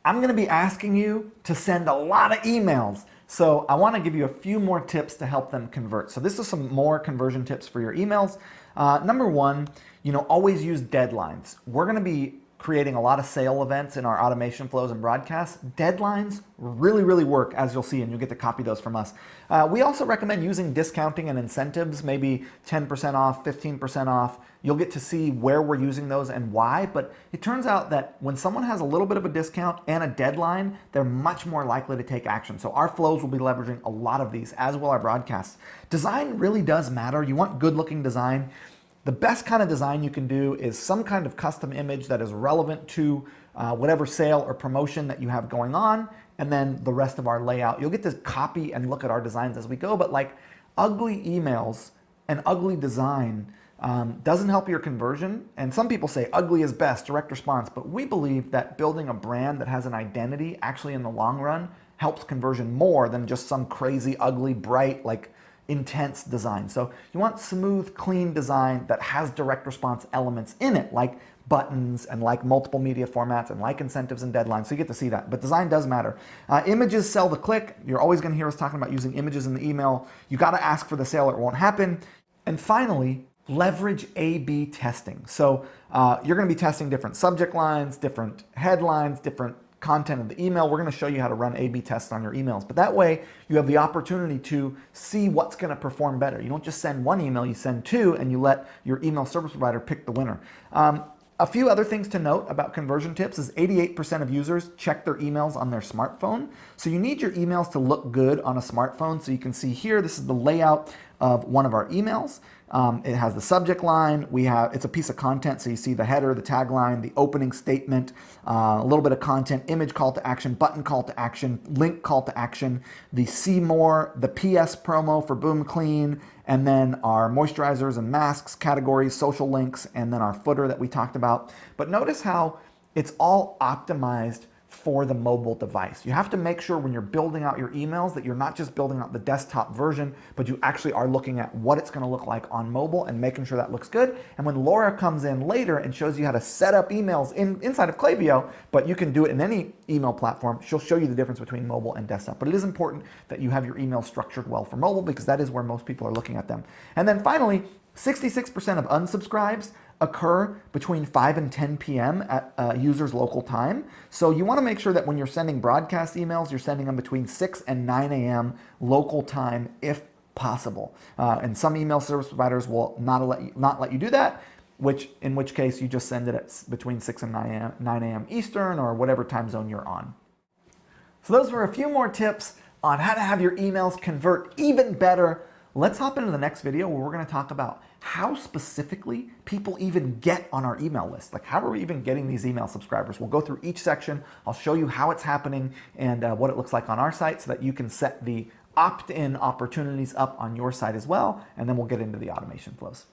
I'm going to be asking you to send a lot of emails. So I want to give you a few more tips to help them convert. So this is some more conversion tips for your emails. Number one, always use deadlines. We're going to be creating a lot of sale events in our automation flows and broadcasts. Deadlines really, really work, as you'll see, and you'll get to copy those from us. We also recommend using discounting and incentives, maybe 10% off, 15% off. You'll get to see where we're using those and why, but it turns out that when someone has a little bit of a discount and a deadline, they're much more likely to take action. So our flows will be leveraging a lot of these, as will our broadcasts. Design really does matter. You want good looking design. The best kind of design you can do is some kind of custom image that is relevant to whatever sale or promotion that you have going on, and then the rest of our layout. You'll get to copy and look at our designs as we go, but like ugly emails and ugly design doesn't help your conversion. And some people say ugly is best, direct response, but we believe that building a brand that has an identity actually in the long run helps conversion more than just some crazy, ugly, bright, like intense design. So you want smooth, clean design that has direct response elements in it, like buttons and like multiple media formats and like incentives and deadlines. So you get to see that. But design does matter. Images sell the click. You're always going to hear us talking about using images in the email. You got to ask for the sale or it won't happen. And finally, leverage A/B testing. So you're going to be testing different subject lines, different headlines, different content of the email. We're going to show you how to run A/B tests on your emails, but that way you have the opportunity to see what's going to perform better. You don't just send one email, you send two, and you let your email service provider pick the winner. A few other things to note about conversion tips is 88% of users check their emails on their smartphone. So you need your emails to look good on a smartphone. So you can see here, this is the layout of one of our emails. It has the subject line. It's a piece of content. So you see the header, the tagline, the opening statement, a little bit of content, image call to action, button call to action, link call to action, the see more, the PS promo for Boom Clean, and then our moisturizers and masks categories, social links, and then our footer that we talked about. But notice how it's all optimized for the mobile device. You have to make sure when you're building out your emails that you're not just building out the desktop version, but you actually are looking at what it's going to look like on mobile and making sure that looks good. And when Laura comes in later and shows you how to set up emails inside of Klaviyo, but you can do it in any email platform, she'll show you the difference between mobile and desktop. But it is important that you have your emails structured well for mobile because that is where most people are looking at them. And then finally, 66% of unsubscribes occur between 5 and 10 p.m. at users' local time. So you want to make sure that when you're sending broadcast emails, you're sending them between 6 and 9 a.m. local time if possible. And some email service providers will not let you do that, in which case you just send it at between 6 and 9 a.m. Eastern or whatever time zone you're on. So those were a few more tips on how to have your emails convert even better. Let's hop into the next video where we're going to talk about how specifically people even get on our email list. Like, how are we even getting these email subscribers? We'll go through each section. I'll show you how it's happening and what it looks like on our site so that you can set the opt-in opportunities up on your site as well. And then we'll get into the automation flows.